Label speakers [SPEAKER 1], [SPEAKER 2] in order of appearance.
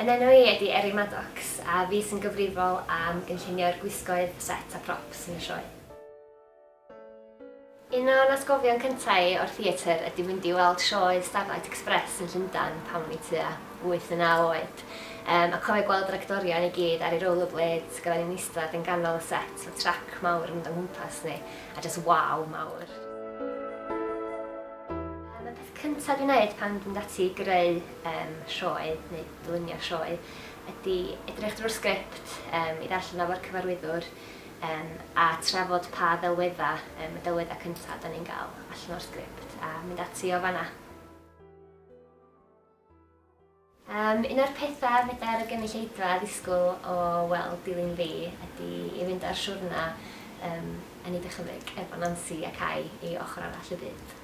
[SPEAKER 1] Yn enw i ydy Erin Maddocks a fi sy'n gyfrifol am gynllunio'r gwisgoedd, set a props yn y sioe. Un o'n atgofion cyntaf o'r theatr ydy mynd i weld sioe Starlight Express yn Llundain pan o'n i tua 8 neu 9 oed. A cofio gweld yr actorion i gyd ar ei rollerblades, gyda ni'n eistedd yn ganol y set, o trac mawr yn mynd o'n gwmpas ni, a just waw mawr. Y peth cyntaf dwi'n gwneud pan dwi'n dati i greu sioe, neu dylunio sioe, ydy edrych drwy'r sgript i ddarllen o'r cyfarwyddwr a trafod pa ddelweddau, y delweddau cyntaf da ni'n gael allan o'r sgript a mynd ati o fanna. Un o'r pethau feda'r y gynulleidfa ddisgwyl o weld Dilyn Fi ydy i fynd ar siwrna yn ei dychymyg efo Nancy a Kai i ochr arall y byd.